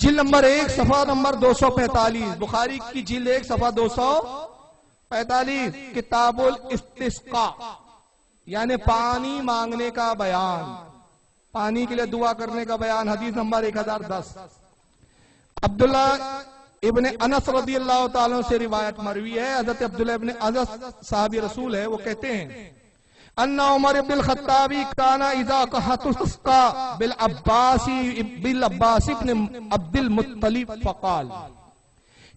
جلد نمبر 1 صفحہ نمبر 245، بخاری کی جلد 1 صفحہ 245، کتاب الاستسقاء، یعنی پانی مانگنے کا بیان، پانی کے لیے دعا کرنے کا بیان، حدیث نمبر 1010۔ عبداللہ ابن انس رضی اللہ تعالیٰ سے روایت مروی ہے، حضرت عبداللہ ابن انس صحابی رسول ہے، وہ کہتے ہیں ان عمر ابن الخطاب کانا اذا قحط بالعباس ابن عبد المطلب فقال،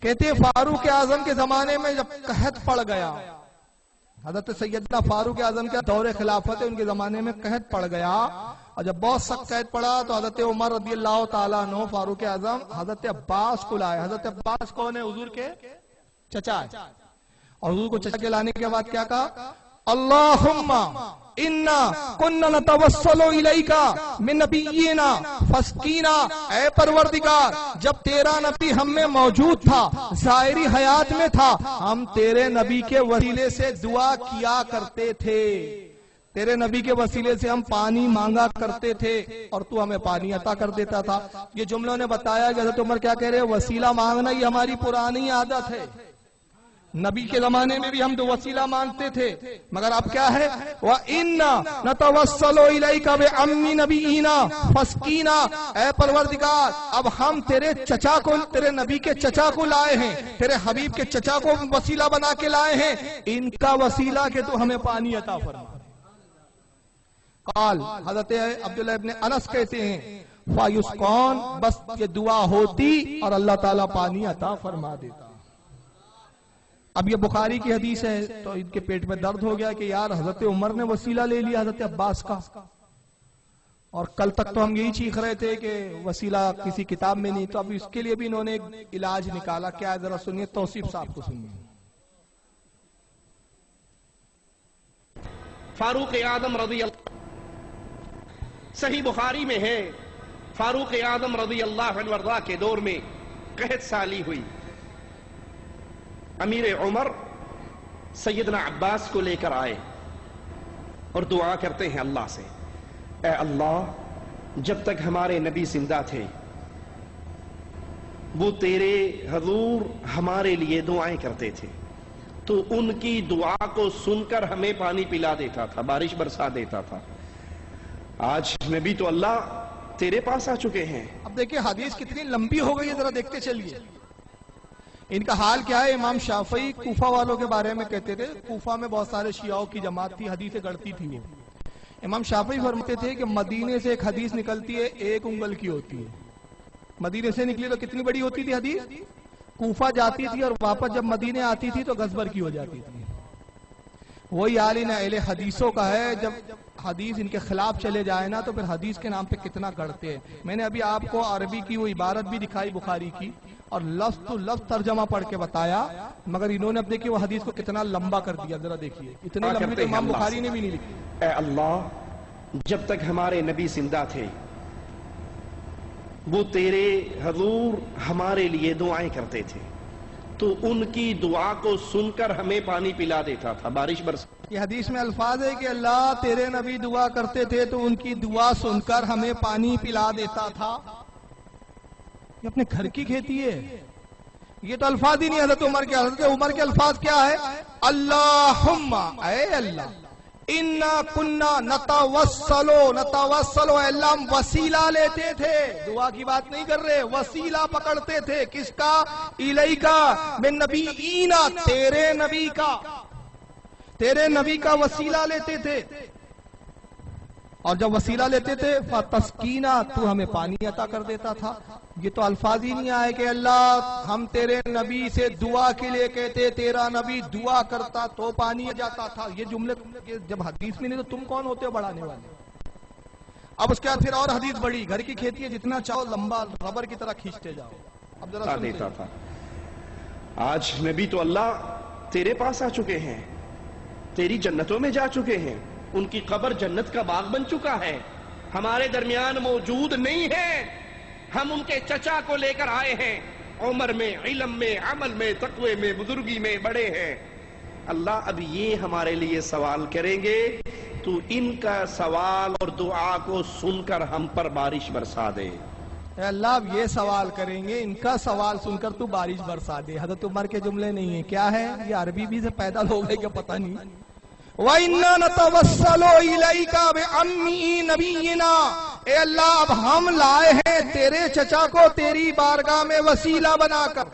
کہتے ہیں فاروق اعظم کے زمانے میں جب قحط پڑ گیا، حضرت سیدنا فاروق اعظم کے دور خلافت ہے، ان کے زمانے میں قحط پڑ گیا، اور جب بہت سخت قحط پڑا تو حضرت عمر رضی اللہ تعالیٰ عنہ فاروق اعظم حضرت عباس کو لائے۔ حضرت عباس کون ہے؟ حضور کے چچا ہے، اور حضور کو چچا کے لانے کے بعد کیا کہا؟ اللہم انا کننا نتوسل الیکا من نبینا فاسقینا، اے پروردگار جب تیرا نبی ہم میں موجود تھا، ظاہری حیات میں تھا، ہم تیرے نبی کے وسیلے سے دعا کیا کرتے تھے، تیرے نبی کے وسیلے سے ہم پانی مانگا کرتے تھے اور تو ہمیں پانی عطا کر دیتا تھا۔ یہ جملوں نے بتایا کہ حضرت عمر کیا کہہ رہے ہیں؟ وسیلہ مانگنا یہ ہماری پرانی عادت ہے، نبی کے زمانے میں بھی ہم تو وسیلہ مانگتے تھے، مگر اب کیا ہے؟ وَإِنَّا نَتَوَسَّلُ إِلَيْكَ بِعَمِّ نَبِيِّنَا فَاسْقِينَا، اے پروردگار اب ہم تیرے چچا کو، تیرے نبی کے چچا کو لائے ہیں، تیرے حبیب کے چچا کو وسیلہ بنا کے لائے ہیں، ان کا وسیلہ کہ تو ہمیں پانی عطا فرما۔ قال، حضرت عبداللہ ابن انس کہتے ہیں فَيُسْقَانَ، بس یہ دعا ہوتی اور اللہ تعالیٰ پانی عطا فرما دیتا۔ اب یہ بخاری کی حدیث ہے تو ان کے پیٹ میں درد ہو گیا کہ یار حضرت عمر نے وسیلہ لے لیا حضرت عباس کا، اور کل تک تو ہم یہی چیخ رہے تھے کہ وسیلہ کسی کتاب میں نہیں، تو اب اس کے لیے بھی انہوں نے ایک علاج نکالا۔ کیا ہے ذرا سنیے، توصیف صاحب کو سنیے۔ فاروق اعظم رضی اللہ، صحیح بخاری میں ہے، فاروق اعظم رضی اللہ عنہ وارضاہ کے دور میں قحط سالی ہوئی، امیر عمر سیدنا عباس کو لے کر آئے اور دعا کرتے ہیں اللہ سے، اے اللہ جب تک ہمارے نبی زندہ تھے وہ تیرے حضور ہمارے لیے دعائیں کرتے تھے، تو ان کی دعا کو سن کر ہمیں پانی پلا دیتا تھا، بارش برسا دیتا تھا۔ آج نبی تو اللہ تیرے پاس آ چکے ہیں۔ اب دیکھیں حدیث کتنی لمبی ہو گئی ہے، ذرا دیکھتے چلیے۔ ان کا حال کیا ہے؟ امام شافعی کوفہ والوں کے بارے میں کہتے تھے، کوفہ میں بہت سارے شیعوں کی جماعت تھی، حدیثیں گڑتی تھی وہ۔ امام شافعی فرماتے تھے کہ مدینے سے ایک حدیث نکلتی ہے 1 انگل کی ہوتی ہے، مدینے سے نکلی تو کتنی بڑی ہوتی تھی حدیث؟ کوفہ جاتی تھی اور واپس جب مدینے آتی تھی تو گز بھر کی ہو جاتی تھی۔ وہی حال ان اہل حدیثوں کا ہے، جب حدیث ان کے خلاف چلے جائے نا تو پھر حدیث کے نام پہ کتنا گڑتے ہیں۔ میں نے ابھی آپ کو عربی کی وہ عبارت بھی دکھائی بخاری کی اور لفظ تو لفظ ترجمہ پڑھ کے بتایا، مگر انہوں نے اب دیکھیے وہ حدیث کو کتنا لمبا کر دیا، ذرا دیکھیے اتنے لمبی تو امام بخاری نے بھی نہیں لکھی۔ اے اللہ جب تک ہمارے نبی زندہ تھے وہ تیرے حضور ہمارے لیے دعائیں کرتے تھے، تو ان کی دعا کو سن کر ہمیں پانی پلا دیتا تھا، بارش برسا۔ یہ حدیث میں الفاظ ہے کہ اللہ تیرے نبی دعا کرتے تھے تو ان کی دعا سن کر ہمیں پانی پلا دیتا تھا۔ یہ اپنے گھر کی کھیتی ہے، یہ تو الفاظ ہی نہیں حضرت عمر کے۔ حضرت عمر کے الفاظ کیا ہے؟ اللہم، اے اللہ، انا کننا نتوسلو، اے اللہ ہم وسیلہ لیتے تھے، دعا کی بات نہیں کر رہے، وسیلہ پکڑتے تھے، کس کا؟ الیکا من نبینا، تیرے نبی کا، تیرے نبی کا وسیلہ لیتے تھے، اور جب وسیلہ لیتے تھے فتسقینا، تو ہمیں پانی عطا کر دیتا تھا۔ یہ تو الفاظ ہی نہیں آئے کہ اللہ ہم تیرے نبی سے دعا کے لیے کہتے، تیرا نبی دعا کرتا تو پانی جاتا تھا۔ یہ جملے جب حدیث میں نہیں تو تم کون ہوتے ہو بڑھانے والے؟ اب اس کے بعد پھر اور حدیث بڑی، گھر کی کھیتی ہے، جتنا چاہو لمبا ربر کی طرح کھینچتے جاؤ۔ اب ذرا دیتا تھا۔ آج نبی تو اللہ تیرے پاس آ چکے ہیں، تیری جنتوں میں جا چکے ہیں، ان کی قبر جنت کا باغ بن چکا ہے، ہمارے درمیان موجود نہیں ہے، ہم ان کے چچا کو لے کر آئے ہیں، عمر میں، علم میں، عمل میں، تقوی میں، بزرگی میں بڑے ہیں۔ اللہ اب یہ ہمارے لیے سوال کریں گے، تو ان کا سوال اور دعا کو سن کر ہم پر بارش برسا دے۔ اے اللہ اب یہ سوال کریں گے، ان کا سوال سن کر تو بارش برسا دے۔ حضرت عمر کے جملے نہیں ہیں، کیا ہے یہ عربی بھی سے پیدا ہو گئے کیا پتہ نہیں۔ وَإِنَّا نَتَوَسَّلُ إِلَيْكَ بِعَمِّ نَبِيِّنَا، اے اللہ اب ہم لائے ہیں تیرے چچا کو تیری بارگاہ میں وسیلہ بنا کر،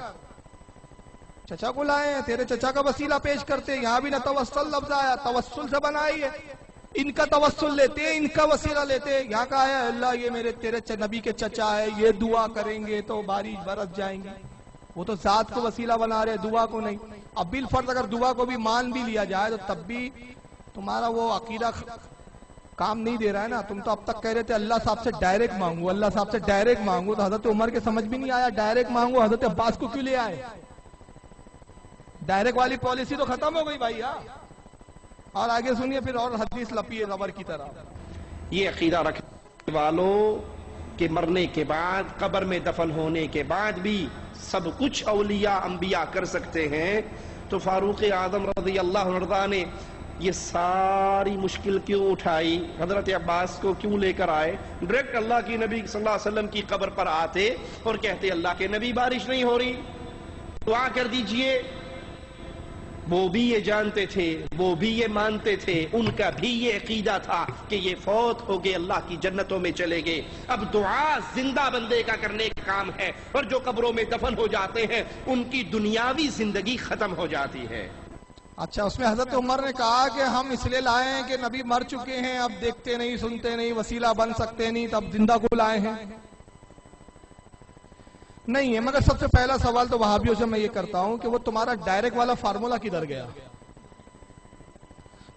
چچا کو لائے ہیں تیرے چچا کا وسیلہ پیش کرتے۔ یہاں بھی نتوسل لفظ آیا، توسل سے بنائی ہے، ان کا توسل لیتے ہیں، ان کا وسیلہ لیتے ہیں۔ یہاں کہا ہے اللہ یہ میرے تیرے نبی کے چچا ہے، یہ دعا کریں گے تو بارش برس جائیں گی۔ وہ تو ذات کو وسیلہ بنا رہے، دعا کو نہیں۔ اب بالفرض اگر دعا کو بھی مان بھی لیا جائے تو تب بھی تمہارا وہ عقیدہ کام نہیں دے رہا ہے نا۔ تم تو اب تک کہہ رہے تھے اللہ صاحب سے ڈائریکٹ مانگو، اللہ صاحب سے ڈائریکٹ مانگو، تو حضرت عمر کے سمجھ بھی نہیں آیا ڈائریکٹ مانگو، حضرت عباس کو کیوں لے آئے؟ ڈائریکٹ والی پالیسی تو ختم ہو گئی بھائی۔ اور آگے سنیے پھر اور حدیث لپی ہے ربر کی طرح۔ یہ عقیدہ رکھنے والوں کے مرنے کے بعد، قبر میں دفن ہونے کے بعد بھی سب کچھ اولیاء انبیاء کر سکتے ہیں، تو فاروق اعظم رضی اللہ عنہ نے یہ ساری مشکل کیوں اٹھائی؟ حضرت عباس کو کیوں لے کر آئے؟ ڈائریکٹ اللہ کی نبی صلی اللہ علیہ وسلم کی قبر پر آتے اور کہتے اللہ کے نبی بارش نہیں ہو رہی، دعا کر دیجئے۔ وہ بھی یہ جانتے تھے، وہ بھی یہ مانتے تھے، ان کا بھی یہ عقیدہ تھا کہ یہ فوت ہو گئے اللہ کی جنتوں میں چلے گئے۔ اب دعا زندہ بندے کا کرنے کا کام ہے، اور جو قبروں میں دفن ہو جاتے ہیں ان کی دنیاوی زندگی ختم ہو جاتی ہے۔ اچھا، اس میں حضرت عمر نے کہا کہ ہم اس لیے لائے ہیں کہ نبی مر چکے ہیں، اب دیکھتے نہیں سنتے نہیں، وسیلہ بن سکتے نہیں، تب زندہ کو لائے ہیں؟ نہیں ہے۔ مگر سب سے پہلا سوال تو وہابیوں سے میں یہ کرتا ہوں کہ وہ تمہارا ڈائریکٹ والا فارمولا کدھر گیا؟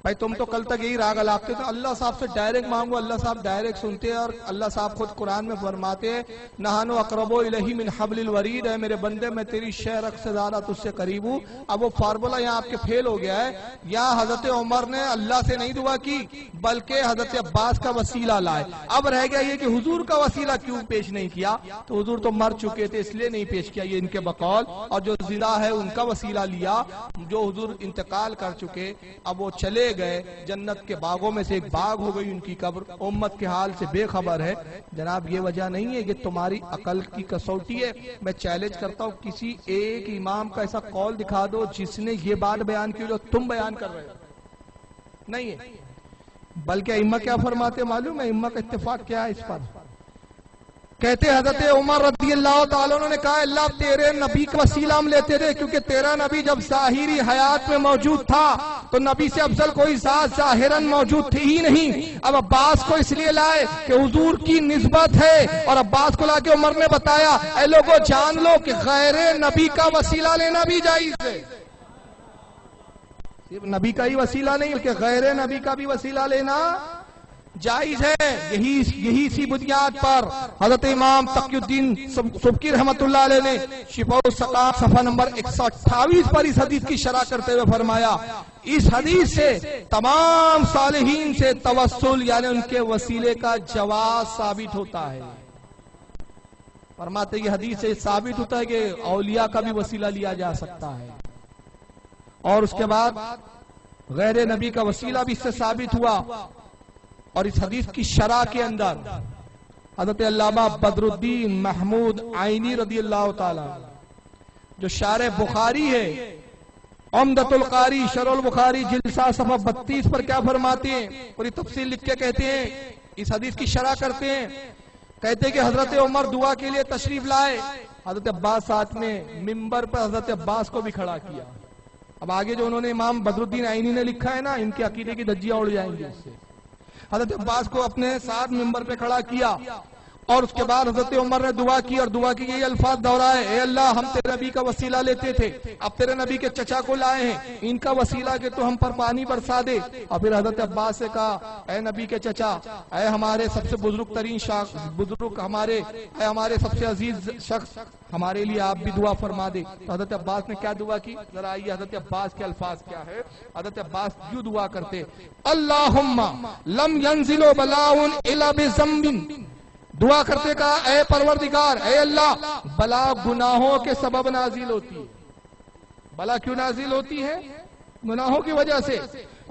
بھائی تم تو کل تک یہی راگ الاپتے تھے اللہ صاحب سے ڈائریکٹ مانگو، اللہ صاحب ڈائریکٹ سنتے ہیں، اور اللہ صاحب خود قرآن میں فرماتے ہیں نحن اقرب الیہ من حبل الورید، ہے میرے بندے میں تیری شہ رگ سے زیادہ تجھ سے قریب ہوں۔ اب وہ فارمولا یہاں آپ کے فیل ہو گیا ہے۔ یا حضرت عمر نے اللہ سے نہیں دعا کی بلکہ حضرت عباس کا وسیلہ لائے۔ اب رہ گیا یہ کہ حضور کا وسیلہ کیوں پیش نہیں کیا؟ تو حضور تو مر چکے تھے اس لیے نہیں پیش کیا، یہ ان کے بقول، اور جو زندہ ہے ان کا وسیلہ لیا۔ جو حضور انتقال کر چکے اب وہ چلے گئے، جنت کے باغوں میں سے ایک باغ ہو گئی ان کی قبر، امت کے حال سے بے خبر ہے۔ جناب یہ وجہ نہیں ہے کہ تمہاری عقل کی کسوٹی ہے۔ میں چیلنج کرتا ہوں کسی ایک امام کا ایسا قول دکھا دو جس نے یہ بات بیان کی جو تم بیان کر رہے ہو، نہیں ہے۔ بلکہ ائمہ کیا فرماتے معلوم ہے؟ ائمہ کا اتفاق کیا ہے اس پر؟ کہتے حضرت عمر رضی اللہ تعالیٰ عنہ نے کہا اللہ تیرے نبی کا وسیلہ ہم لیتے تھے، کیونکہ تیرا نبی جب ظاہری حیات میں موجود تھا تو نبی سے افضل کوئی ذات ظاہراً موجود تھی ہی نہیں۔ اب عباس کو اس لیے لائے کہ حضور کی نسبت ہے، اور عباس کو لا کے عمر نے بتایا اے لوگوں جان لو کہ غیر نبی کا وسیلہ لینا بھی جائز ہے، صرف نبی کا ہی وسیلہ نہیں بلکہ غیر نبی کا بھی وسیلہ لینا جائز ہے۔ یہی سی بنیاد پر حضرت امام تقی الدین سبکی رحمت اللہ علیہ نے شفاء السقام صفحہ نمبر 128 پر اس حدیث کی شرح کرتے ہوئے فرمایا اس حدیث سے تمام صالحین سے توسل یعنی ان کے وسیلے کا جواز ثابت ہوتا ہے۔ فرماتے یہ حدیث سے ثابت ہوتا ہے کہ اولیاء کا بھی وسیلہ لیا جا سکتا ہے، اور اس کے بعد غیر نبی کا وسیلہ بھی اس سے ثابت ہوا۔ اور اس حدیث کی شرح کے اندر حضرت علامہ بدر الدین محمود عینی رضی اللہ تعالی جو شارح بخاری ہے، عمدۃ القاری شرح البخاری جلد 7 صفحہ 32 پر کیا فرماتے ہیں، پوری تفصیل لکھ کے کہتے ہیں، اس حدیث کی شرح کرتے ہیں، کہتے ہیں کہ حضرت عمر دعا کے لیے تشریف لائے، حضرت عباس ساتھ میں منبر پر حضرت عباس کو بھی کھڑا کیا۔ اب آگے جو انہوں نے امام بدر الدین عینی نے لکھا ہے نا، ان کے عقیدے کی دھجیاں اڑ جائیں گی اس سے۔ حضرت عباس کو اپنے ساتھ منبر پہ کھڑا کیا، اور اس کے بعد حضرت عمر نے دعا کی، اور دعا کی یہ الفاظ دہرائے اے اللہ ہم تیرے نبی کا وسیلہ لیتے تھے، اب تیرے نبی کے چچا کو لائے ہیں، ان کا وسیلہ کہ تو ہم پر پانی برسا دے۔ اور پھر حضرت عباس سے کہا اے نبی کے چچا، اے ہمارے سب سے بزرگ ترین بزرگ، اے ہمارے سب سے عزیز شخص، ہمارے لیے آپ بھی دعا فرما دے۔ تو حضرت عباس نے کیا دعا کی؟ ذرا آئیے حضرت عباس کے الفاظ کیا ہے۔ حضرت عباس یوں دعا کرتے اللہم لم ینزل بلاء الا بذنب، دعا کرتے کہا اے پروردگار، اے اللہ بلا گناہوں کے سبب نازل ہوتی ہے۔ بلا کیوں نازل ہوتی ہے؟ گناہوں کی وجہ سے۔